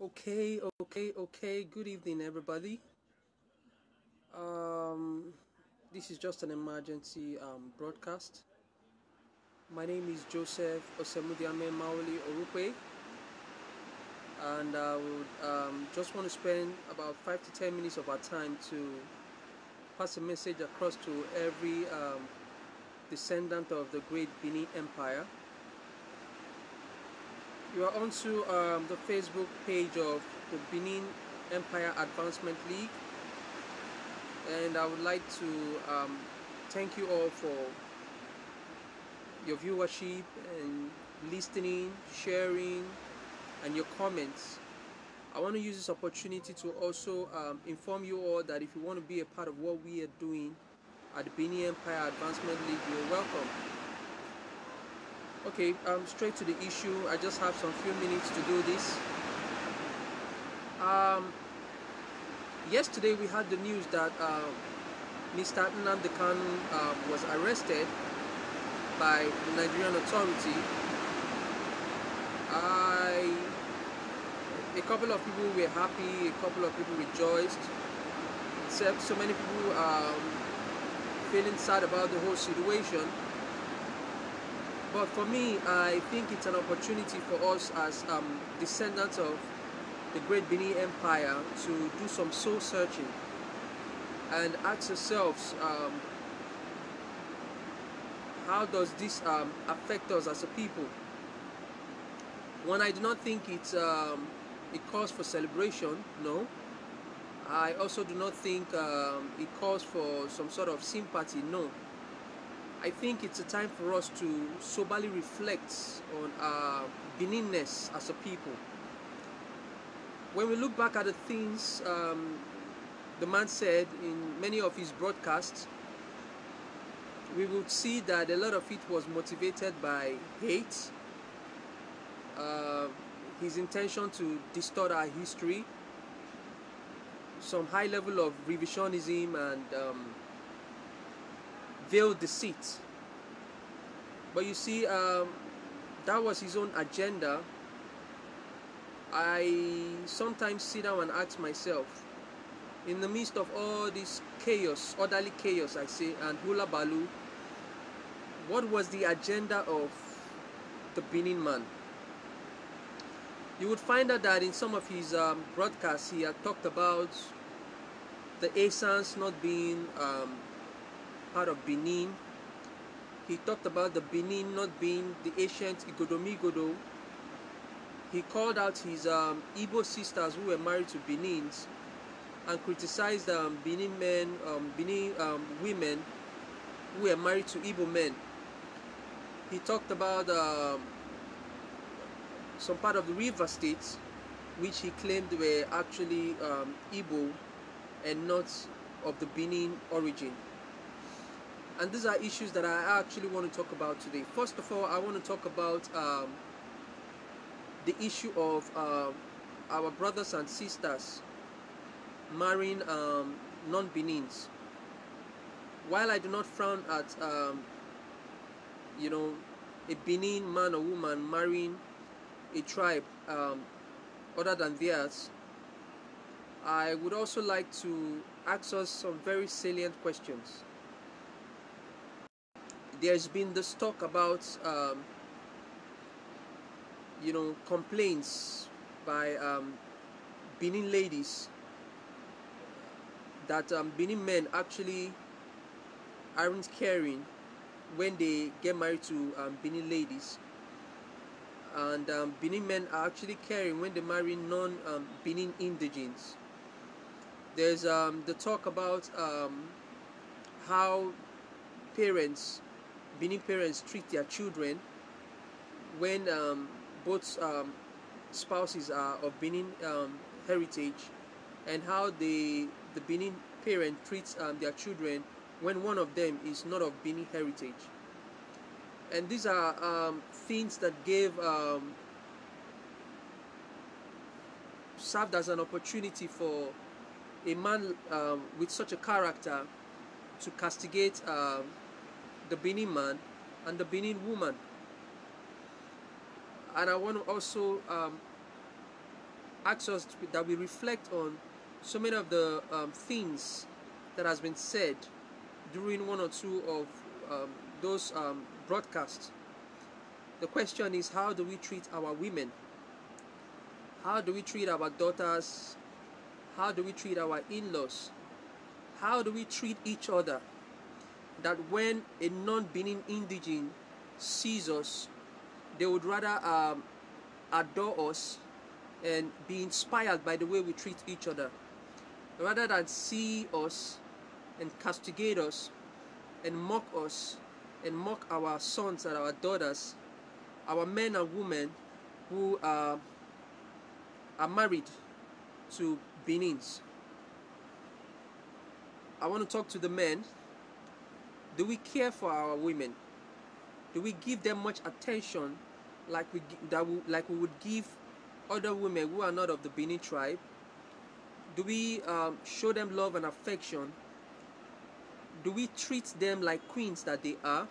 Okay. Good evening, everybody. Um, this is just an emergency broadcast. My name is Joseph Osemudiame Maoli Orupe, and I would just want to spend about 5 to 10 minutes of our time to pass a message across to every descendant of the great Benin Empire. You are onto the Facebook page of the Benin Empire Advancement League, and I would like to thank you all for your viewership and listening, sharing, and your comments. I want to use this opportunity to also inform you all that if you want to be a part of what we are doing at the Benin Empire Advancement League, you're welcome. Okay, straight to the issue. I just have some few minutes to do this. Yesterday we had the news that Mr. Nnamdi Kanu was arrested by the Nigerian authority. A couple of people were happy, a couple of people rejoiced, except so many people feeling sad about the whole situation. But for me, I think it's an opportunity for us as descendants of the great Benin Empire to do some soul searching and ask ourselves, how does this affect us as a people? One, I do not think it's a cause for celebration, no. I also do not think it calls for some sort of sympathy, no. I think it's a time for us to soberly reflect on our Beninness as a people. When we look back at the things the man said in many of his broadcasts, we would see that a lot of it was motivated by hate, his intention to distort our history, some high level of revisionism and veiled deceit. But you see, that was his own agenda. I sometimes sit down and ask myself, in the midst of all this chaos, orderly chaos I say, and hula balu, what was the agenda of the Benin man? You would find out that in some of his broadcasts he had talked about the Asans not being part of Benin. He talked about the Benin not being the ancient Igodomigodo. He called out his Igbo sisters who were married to Benins and criticized Benin men, Benin women who were married to Igbo men. He talked about some part of the river states which he claimed were actually Igbo and not of the Benin origin. And these are issues that I actually want to talk about today. First of all, I want to talk about the issue of our brothers and sisters marrying non-Benins. While I do not frown at a Benin man or woman marrying a tribe other than theirs, I would also like to ask us some very salient questions. There's been this talk about complaints by Benin ladies that Benin men actually aren't caring when they get married to Benin ladies, and Benin men are actually caring when they marry non-Benin indigenes. There's the talk about how Benin parents treat their children when both spouses are of Benin heritage, and how the Benin parent treats their children when one of them is not of Benin heritage. And these are things that served as an opportunity for a man with such a character to castigate the Benin man and the Benin woman. And I want to also ask us that we reflect on so many of the things that has been said during one or two of those broadcasts. The question is, how do we treat our women? How do we treat our daughters? How do we treat our in-laws? How do we treat each other? That when a non-Benin indigene sees us, they would rather adore us and be inspired by the way we treat each other, rather than see us and castigate us and mock us and mock our sons and our daughters, our men and women who are married to Benins. I want to talk to the men. Do we care for our women? Do we give them much attention like we would give other women who are not of the Benin tribe? Do we show them love and affection? Do we treat them like queens that they are?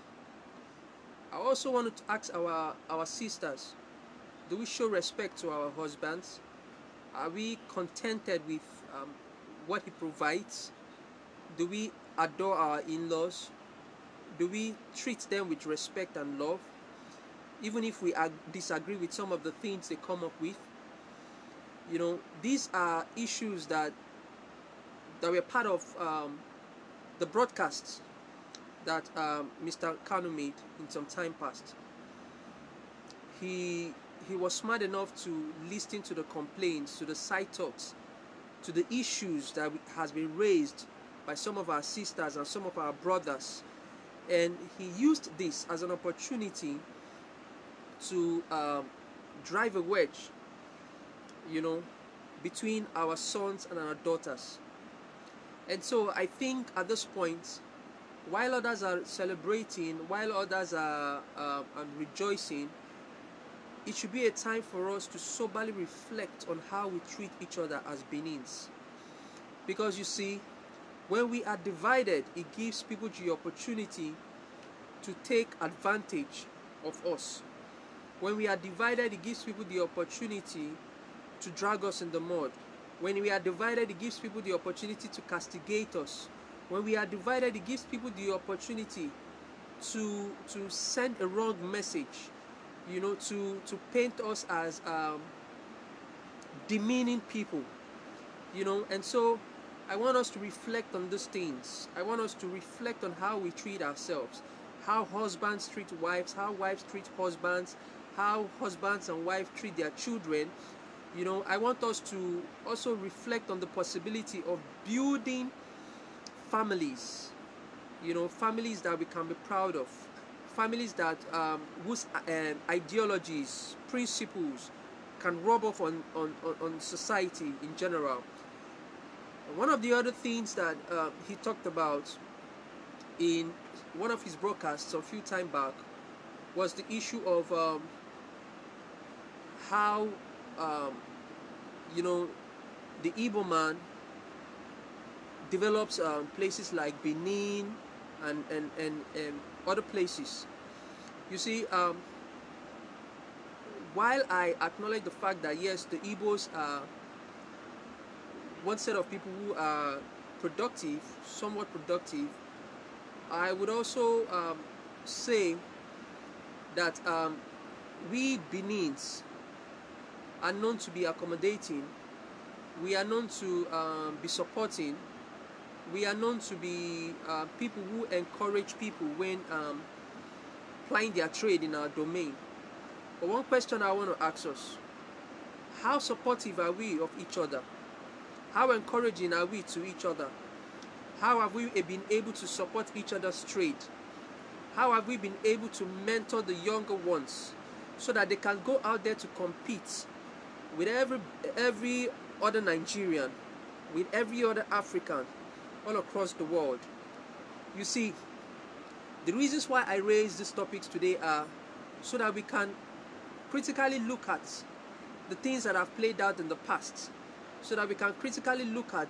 I also want to ask our sisters, do we show respect to our husbands? Are we contented with what he provides? Do we adore our in-laws? Do we treat them with respect and love, even if we disagree with some of the things they come up with? You know, these are issues that were part of the broadcasts that Mr. Kanu made in some time past. He was smart enough to listen to the complaints, to the side talks, to the issues that has been raised by some of our sisters and some of our brothers, and he used this as an opportunity to drive a wedge, you know, between our sons and our daughters. And so I think at this point, while others are celebrating, while others are rejoicing, it should be a time for us to soberly reflect on how we treat each other as Benins. Because you see, when we are divided, it gives people the opportunity to take advantage of us. When we are divided, it gives people the opportunity to drag us in the mud. When we are divided, it gives people the opportunity to castigate us. When we are divided, it gives people the opportunity to send a wrong message, you know, to paint us as demeaning people, you know. And so I want us to reflect on these things. I want us to reflect on how we treat ourselves, how husbands treat wives, how wives treat husbands, how husbands and wives treat their children. You know, I want us to also reflect on the possibility of building families, you know, families that we can be proud of, families that whose ideologies, principles can rub off on society in general. One of the other things that he talked about in one of his broadcasts a few time back was the issue of how you know, the Igbo man develops places like Benin and other places. You see, while I acknowledge the fact that yes, the Igbos are one set of people who are productive, somewhat productive, I would also say that we Benins are known to be accommodating, we are known to be supporting, we are known to be people who encourage people when plying their trade in our domain. But one question I want to ask us, how supportive are we of each other? How encouraging are we to each other? How have we been able to support each other's trade? How have we been able to mentor the younger ones so that they can go out there to compete with every other Nigerian, with every other African all across the world? You see, the reasons why I raise these topics today are so that we can critically look at the things that have played out in the past, so that we can critically look at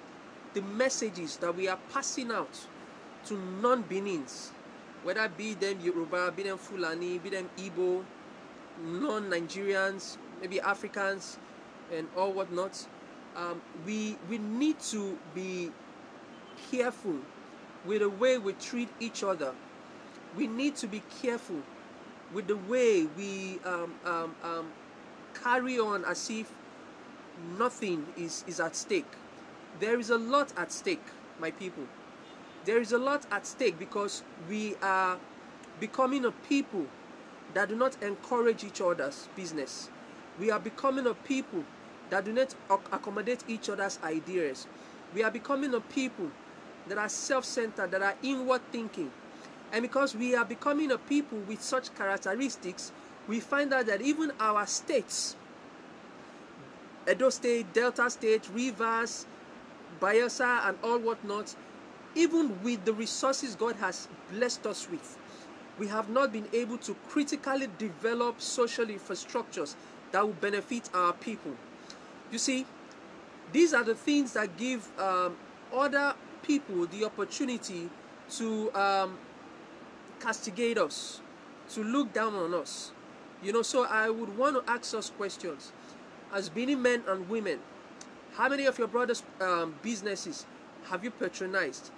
the messages that we are passing out to non-Benins, whether be them Yoruba, be them Fulani, be them Igbo, non-Nigerians, maybe Africans, and all whatnot, we need to be careful with the way we treat each other. We need to be careful with the way we carry on as if nothing is at stake. There is a lot at stake, my people. There is a lot at stake because we are becoming a people that do not encourage each other's business. We are becoming a people that do not accommodate each other's ideas. We are becoming a people that are self-centered, that are inward thinking. And because we are becoming a people with such characteristics, we find out that even our states, Edo State, Delta State, Rivers, Bayelsa, and all whatnot, even with the resources God has blessed us with, we have not been able to critically develop social infrastructures that will benefit our people. You see, these are the things that give other people the opportunity to castigate us, to look down on us. You know, so I would want to ask us questions. As Benin men and women, how many of your brothers' businesses have you patronized?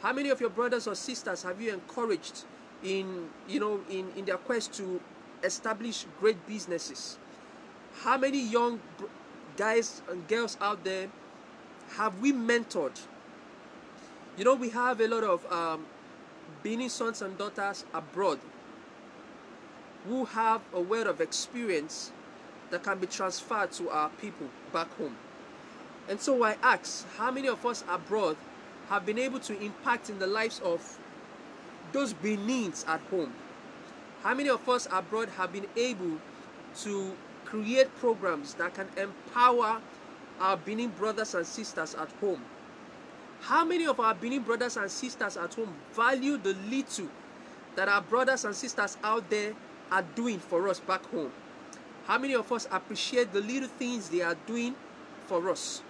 How many of your brothers or sisters have you encouraged in their quest to establish great businesses? How many young guys and girls out there have we mentored? You know, we have a lot of Benin sons and daughters abroad who have a wealth of experience that can be transferred to our people back home. And so I ask, how many of us abroad have been able to impact in the lives of those Benins at home? How many of us abroad have been able to create programs that can empower our Benin brothers and sisters at home? How many of our Benin brothers and sisters at home value the little that our brothers and sisters out there are doing for us back home? How many of us appreciate the little things they are doing for us?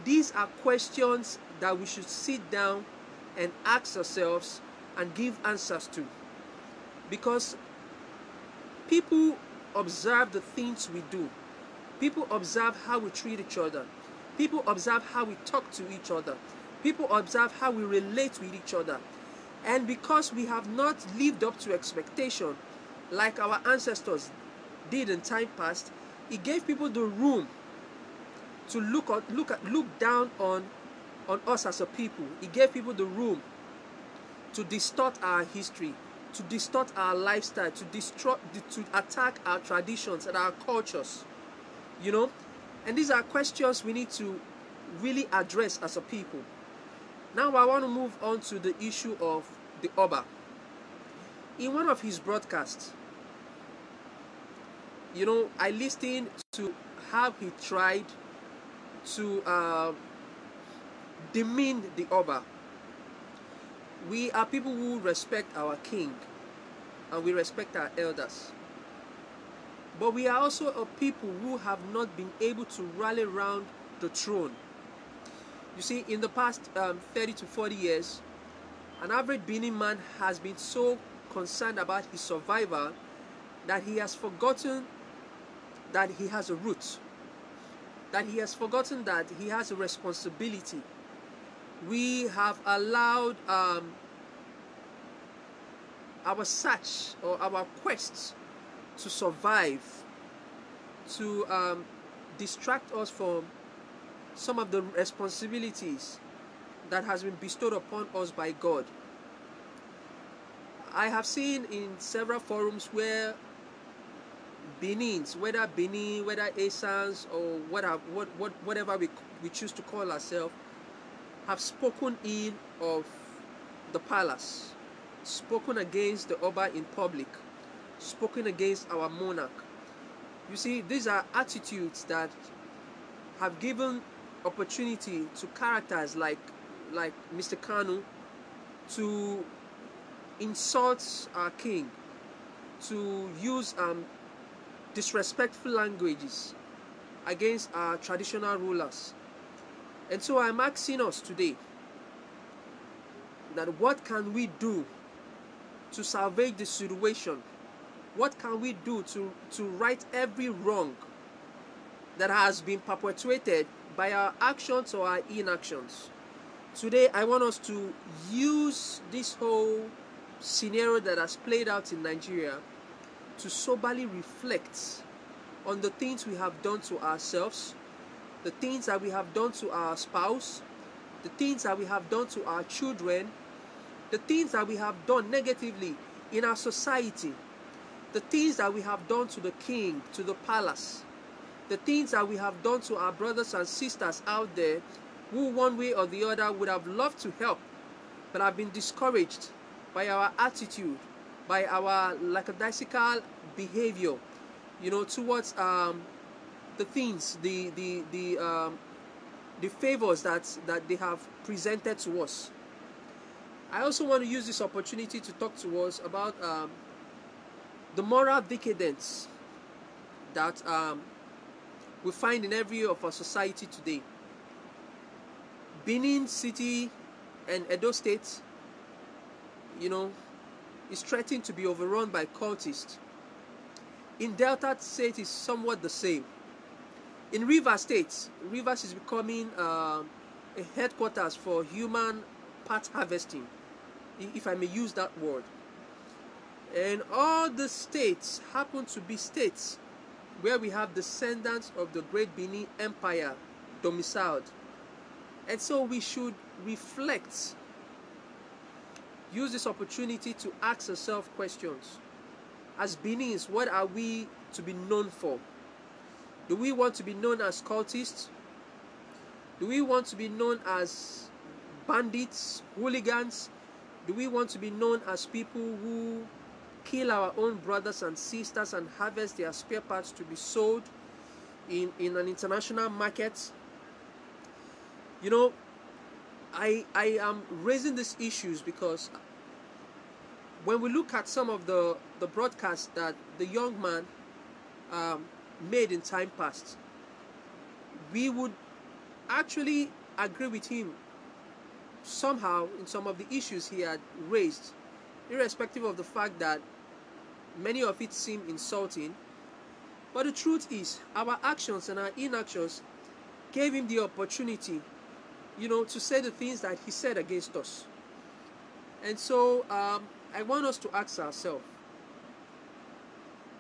These are questions that we should sit down and ask ourselves and give answers to. Because people observe the things we do. People observe how we treat each other. People observe how we talk to each other. People observe how we relate with each other. And because we have not lived up to expectation like our ancestors did in time past, it gave people the room to look down on us as a people. It gave people the room to distort our history, to distort our lifestyle, to attack our traditions and our cultures. You know, and these are questions we need to really address as a people. Now I want to move on to the issue of the Oba. In one of his broadcasts, you know, I listened to how he tried to demean the Oba. We are people who respect our king and we respect our elders. But we are also a people who have not been able to rally around the throne. You see, in the past 30 to 40 years, an average Benin man has been so concerned about his survival that he has forgotten that he has a root, that he has forgotten that he has a responsibility. We have allowed our search or our quest to survive to distract us from some of the responsibilities that has been bestowed upon us by God. I have seen in several forums where Benins, whether Benin, whether Asans, or whatever we choose to call ourselves, have spoken ill of the palace, spoken against the Oba in public, spoken against our monarch. You see, these are attitudes that have given opportunity to characters like Mr. Kanu to insult our king, to use disrespectful languages against our traditional rulers. And so I'm asking us today that what can we do to salvage the situation? What can we do to right every wrong that has been perpetuated by our actions or our inactions. Today, I want us to use this whole scenario that has played out in Nigeria to soberly reflect on the things we have done to ourselves, the things that we have done to our spouse, the things that we have done to our children, the things that we have done negatively in our society, the things that we have done to the king, to the palace, the things that we have done to our brothers and sisters out there who one way or the other would have loved to help but have been discouraged by our attitude, by our lackadaisical behavior, towards the things, the favors that they have presented to us. I also want to use this opportunity to talk to us about the moral decadence that we find in every area of our society today. Benin City and Edo State, is threatened to be overrun by cultists. In Delta State is somewhat the same. In Rivers State, Rivers is becoming a headquarters for human part harvesting, if I may use that word. And all the states happen to be states where we have descendants of the great Benin Empire domiciled. And so we should reflect, use this opportunity to ask ourselves questions. As Benin's, what are we to be known for? Do we want to be known as cultists? Do we want to be known as bandits, hooligans? Do we want to be known as people who kill our own brothers and sisters and harvest their spare parts to be sold in an international market? I am raising these issues because when we look at some of the broadcasts that the young man made in time past, we would actually agree with him somehow in some of the issues he had raised, irrespective of the fact that many of it seem insulting. But the truth is, our actions and our inactions gave him the opportunity, to say the things that he said against us. And so I want us to ask ourselves,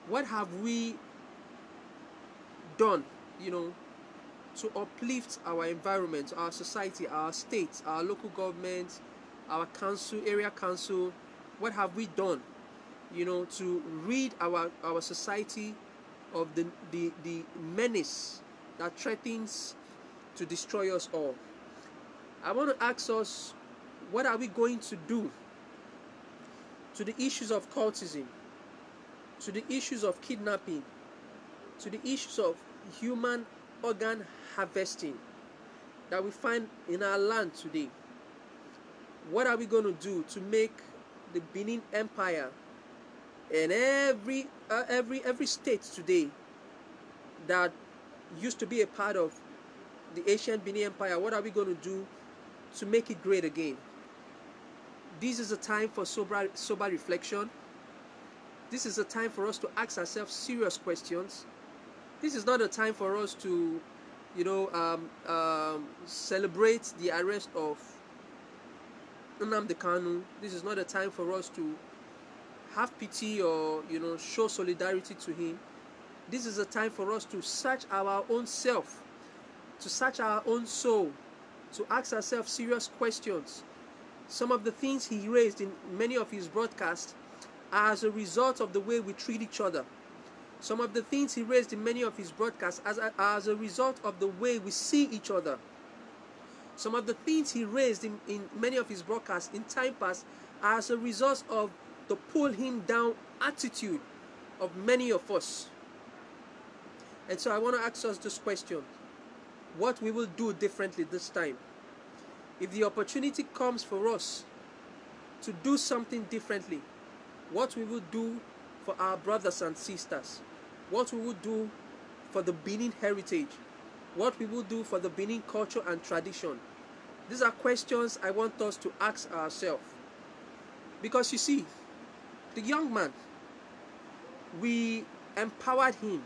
what have we done, to uplift our environment, our society, our state, our local government, our council, area council? What have we done, to rid our society of the menace that threatens to destroy us all? I want to ask us, what are we going to do to the issues of cultism, to the issues of kidnapping, to the issues of human organ harvesting that we find in our land today? What are we going to do to make the Benin Empire and every state today that used to be a part of the ancient Benin Empire, what are we going to do to make it great again? This is a time for sober reflection. This is a time for us to ask ourselves serious questions. This is not a time for us to, celebrate the arrest of Nnamdi Kanu. This is not a time for us to have pity or, show solidarity to him. This is a time for us to search our own self, to search our own soul, to ask ourselves serious questions. Some of the things he raised in many of his broadcasts are as a result of the way we treat each other. Some of the things he raised in many of his broadcasts are as a result of the way we see each other. Some of the things he raised in many of his broadcasts in time past are as a result of the pull him down attitude of many of us. And so I want to ask us this question: what we will do differently this time? If the opportunity comes for us to do something differently, what we will do for our brothers and sisters, what we will do for the Benin heritage, what we will do for the Benin culture and tradition. These are questions I want us to ask ourselves. Because you see, the young man, we empowered him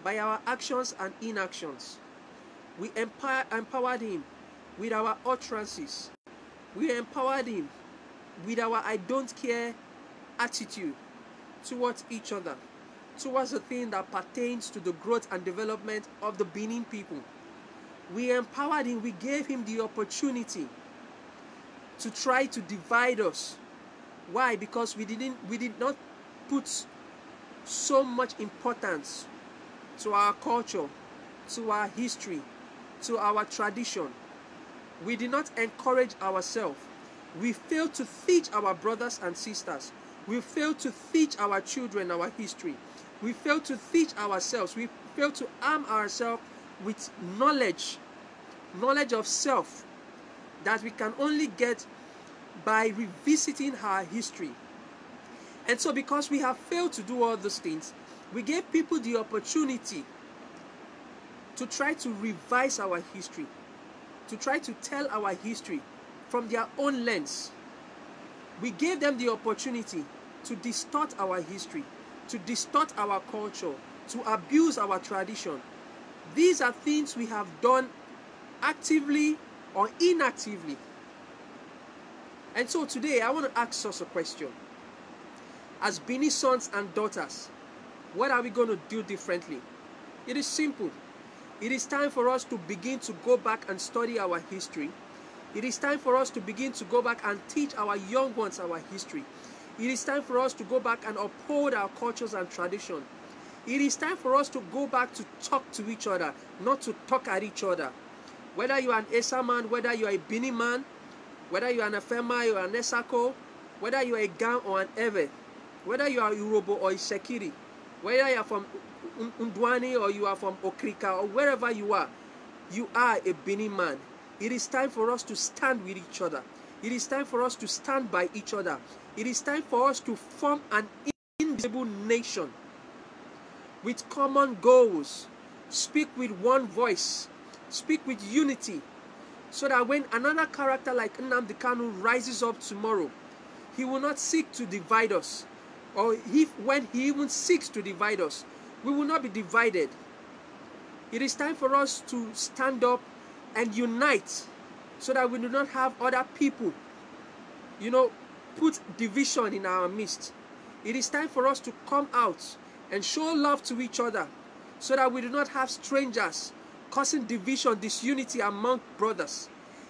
by our actions and inactions. We empowered him with our utterances. We empowered him with our I don't care attitude towards each other, towards the thing that pertains to the growth and development of the Benin people. We empowered him, we gave him the opportunity to try to divide us. Why? Because we did not put so much importance to our culture, to our history, to our tradition. We did not encourage ourselves. We failed to teach our brothers and sisters. We failed to teach our children our history. We failed to teach ourselves. We failed to arm ourselves with knowledge of self that we can only get by revisiting our history. And so because we have failed to do all those things, we gave people the opportunity to try to revise our history, to try to tell our history from their own lens. We gave them the opportunity to distort our history, to distort our culture, to abuse our tradition. These are things we have done actively or inactively. And so today I want to ask us a question. As Benin sons and daughters, what are we going to do differently? It is simple. It is time for us to begin to go back and study our history. It is time for us to begin to go back and teach our young ones our history. It is time for us to go back and uphold our cultures and tradition. It is time for us to go back to talk to each other, not to talk at each other. Whether you are an Esa man, whether you are a Benin man, whether you are an Afema or an Esako, whether you are a Gan or an Eve, whether you are a Urobo or a Shekiri, whether you are from Undwani or you are from Okrika or wherever you are a Benin man. It is time for us to stand with each other. It is time for us to stand by each other. It is time for us to form an indivisible nation with common goals. Speak with one voice. Speak with unity. So that when another character like Nnamdi Kanu rises up tomorrow, he will not seek to divide us. Or when he even seeks to divide us, we will not be divided. It is time for us to stand up and unite so that we do not have other people, put division in our midst. It is time for us to come out and show love to each other so that we do not have strangers causing division, disunity among brothers.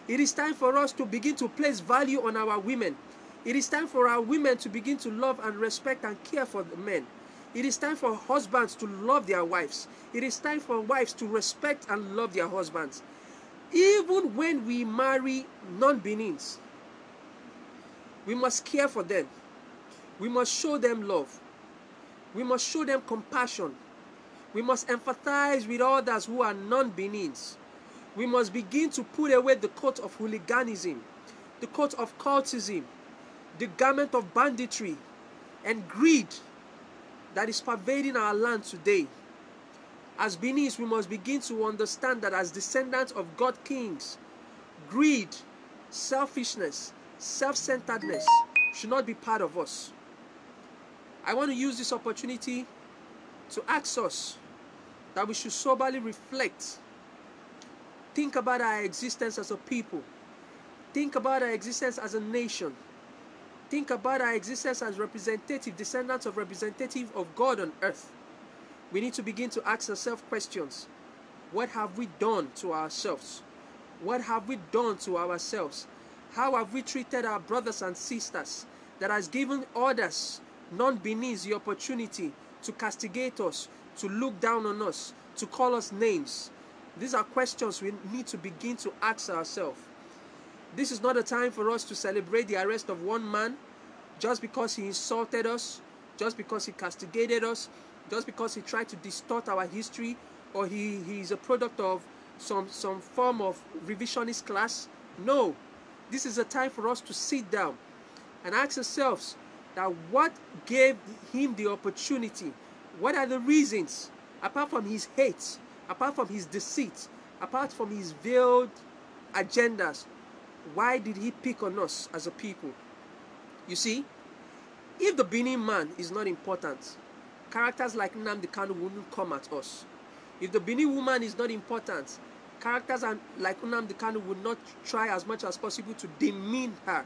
It is time for us to begin to place value on our women. It is time for our women to begin to love and respect and care for the men. It is time for husbands to love their wives. It is time for wives to respect and love their husbands. Even when we marry non-Benins, we must care for them. We must show them love. We must show them compassion. We must empathize with others who are non-Benins. We must begin to put away the coat of hooliganism, the coat of cultism, the garment of banditry and greed that is pervading our land today. As Benis, we must begin to understand that as descendants of God kings, greed, selfishness, self-centeredness should not be part of us. I want to use this opportunity to ask us that we should soberly reflect. Think about our existence as a people. Think about our existence as a nation. Think about our existence as representative, descendants of representative of God on earth. We need to begin to ask ourselves questions. What have we done to ourselves? What have we done to ourselves? How have we treated our brothers and sisters that has given others, non-Benis, the opportunity to castigate us, to look down on us, to call us names? These are questions we need to begin to ask ourselves. This is not a time for us to celebrate the arrest of one man just because he insulted us, just because he castigated us, just because he tried to distort our history, or he is a product of some form of revisionist class. No, this is a time for us to sit down and ask ourselves that what gave him the opportunity? What are the reasons, apart from his hate, apart from his deceit, apart from his veiled agendas? Why did he pick on us as a people? You see, if the Benin man is not important, characters like Nnamdi Kanu wouldn't come at us. If the Benin woman is not important, characters like Nnamdi Kanu would not try as much as possible to demean her.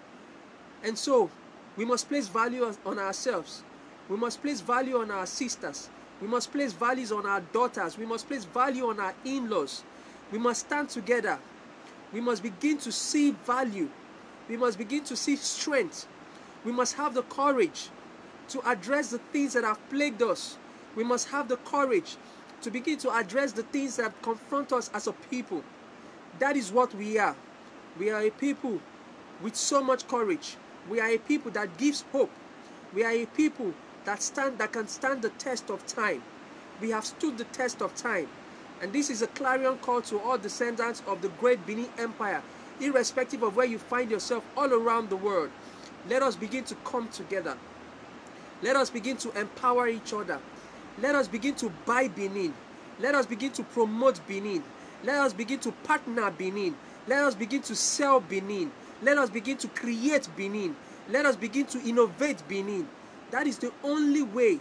And so, we must place value on ourselves. We must place value on our sisters. We must place values on our daughters. We must place value on our in-laws. We must stand together. We must begin to see value. We must begin to see strength. We must have the courage to address the things that have plagued us. We must have the courage to begin to address the things that confront us as a people. That is what we are. We are a people with so much courage. We are a people that gives hope. We are a people that can stand the test of time. We have stood the test of time. And this is a clarion call to all descendants of the great Benin Empire, irrespective of where you find yourself all around the world. Let us begin to come together. Let us begin to empower each other. Let us begin to buy Benin. Let us begin to promote Benin. Let us begin to partner Benin. Let us begin to sell Benin. Let us begin to create Benin. Let us begin to innovate Benin. That is the only way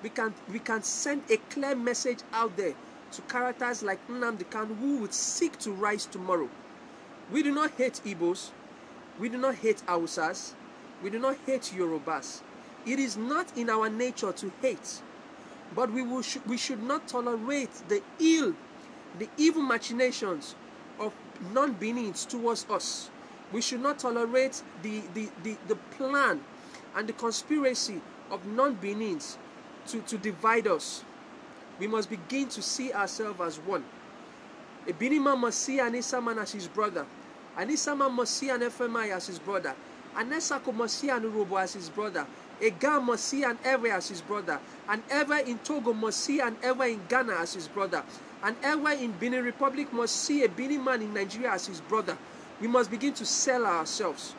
we can send a clear message out there to characters like Nnamdi Kanu who would seek to rise tomorrow. We do not hate Igbos. We do not hate Hausas. We do not hate Yorubas. It is not in our nature to hate. But we should not tolerate the evil machinations of non-Benins towards us. We should not tolerate the plan and the conspiracy of non-Benins to divide us. We must begin to see ourselves as one. A Benin man must see an Issa man as his brother. An Issa man must see an FMI as his brother. An Esako must see an Urobo as his brother. A Ga must see an Ewe as his brother. An Ewe in Togo must see an Ewe in Ghana as his brother. An Ewe in Benin Republic must see a Benin man in Nigeria as his brother. We must begin to sell ourselves.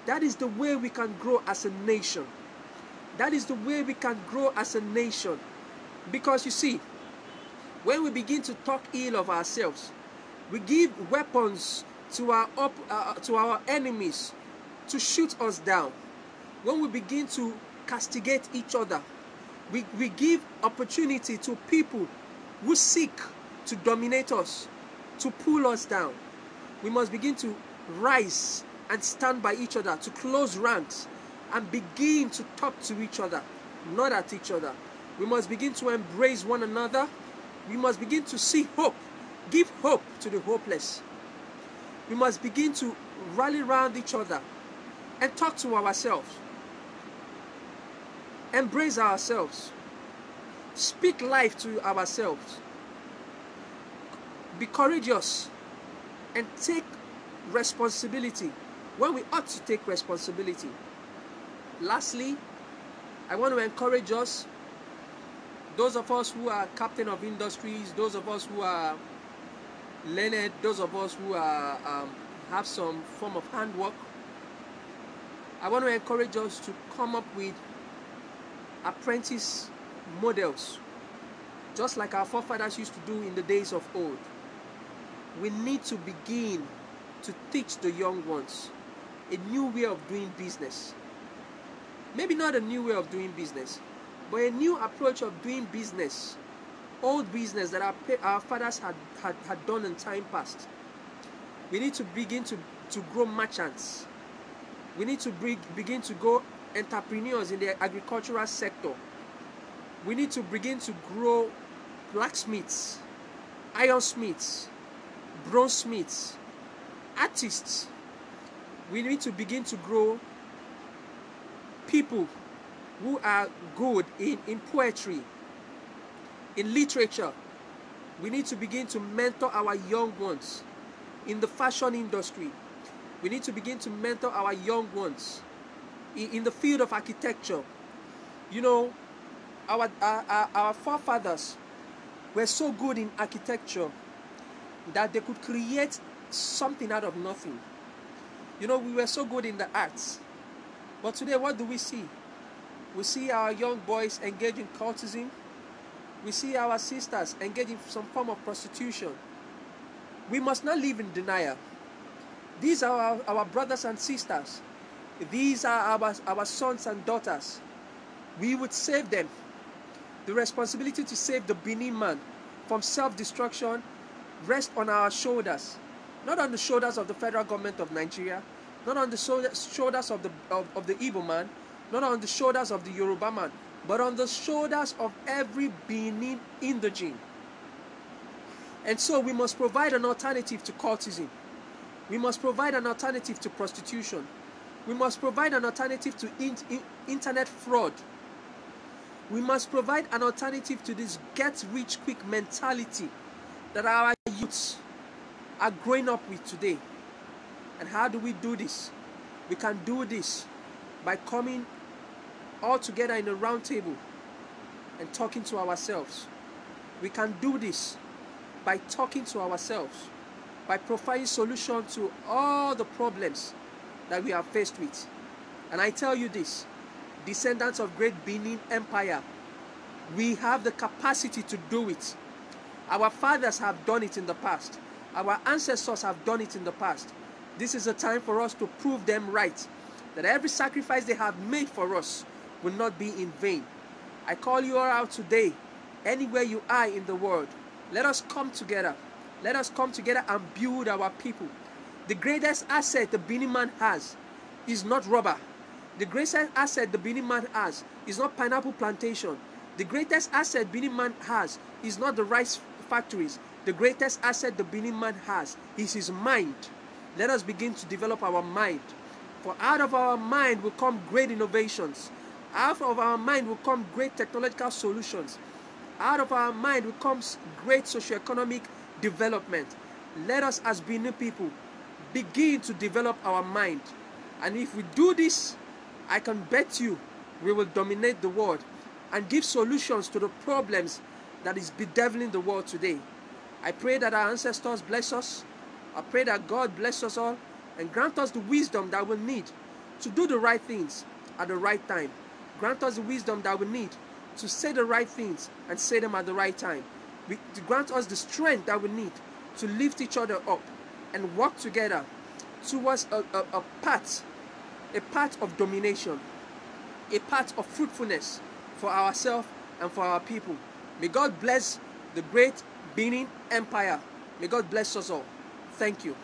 That is the way we can grow as a nation. That is the way we can grow as a nation. Because you see, when we begin to talk ill of ourselves, we give weapons to our enemies to shoot us down. When we begin to castigate each other, we give opportunity to people who seek to dominate us, to pull us down. We must begin to rise and stand by each other, to close ranks and begin to talk to each other, not at each other. We must begin to embrace one another. We must begin to see hope, give hope to the hopeless. We must begin to rally around each other and talk to ourselves. Embrace ourselves. Speak life to ourselves. Be courageous and take responsibility when we ought to take responsibility. Lastly, I want to encourage us, those of us who are captain of industries, those of us who are learned, those of us who are, have some form of handwork. I want to encourage us to come up with apprentice models, just like our forefathers used to do in the days of old. We need to begin to teach the young ones a new way of doing business. Maybe not a new way of doing business, but a new approach of doing business. Old business that our fathers had done in time past. We need to begin to grow merchants. We need to begin to grow entrepreneurs in the agricultural sector. We need to begin to grow blacksmiths, ironsmiths, bronzesmiths, artists. We need to begin to grow people who are good in poetry, in literature. We need to begin to mentor our young ones in the fashion industry. We need to begin to mentor our young ones in the field of architecture. You know, our forefathers were so good in architecture that they could create something out of nothing. You know, we were so good in the arts. But today, what do we see? We see our young boys engage in cultism. We see our sisters engage in some form of prostitution. We must not live in denial. These are our brothers and sisters. These are our sons and daughters. We would save them. The responsibility to save the Benin man from self-destruction rest on our shoulders, not on the shoulders of the federal government of Nigeria, not on the shoulders of the Igbo man, not on the shoulders of the Yoruba man, but on the shoulders of every Benin indigene. And so we must provide an alternative to cultism. We must provide an alternative to prostitution. We must provide an alternative to internet fraud. We must provide an alternative to this get-rich-quick mentality that our youths are growing up with today. And how do we do this? We can do this by coming all together in a round table and talking to ourselves. We can do this by talking to ourselves, by providing solutions to all the problems that we are faced with. And I tell you this, descendants of great Benin Empire, we have the capacity to do it. Our fathers have done it in the past. Our ancestors have done it in the past. This is a time for us to prove them right, that every sacrifice they have made for us will not be in vain. I call you all out today, anywhere you are in the world. Let us come together. Let us come together and build our people. The greatest asset the Benin man has is not rubber. The greatest asset the Benin man has is not pineapple plantation. The greatest asset Benin man has is not the rice factories. The greatest asset the Benin man has is his mind. Let us begin to develop our mind. For out of our mind will come great innovations. Out of our mind will come great technological solutions. Out of our mind will come great socioeconomic development. Let us as Benin people begin to develop our mind. And if we do this, I can bet you we will dominate the world and give solutions to the problems that is bedeviling the world today. I pray that our ancestors bless us. I pray that God bless us all and grant us the wisdom that we need to do the right things at the right time. Grant us the wisdom that we need to say the right things and say them at the right time. Grant us the strength that we need to lift each other up and work together towards a path of domination, a path of fruitfulness for ourselves and for our people. May God bless the great Benin Empire. May God bless us all. Thank you.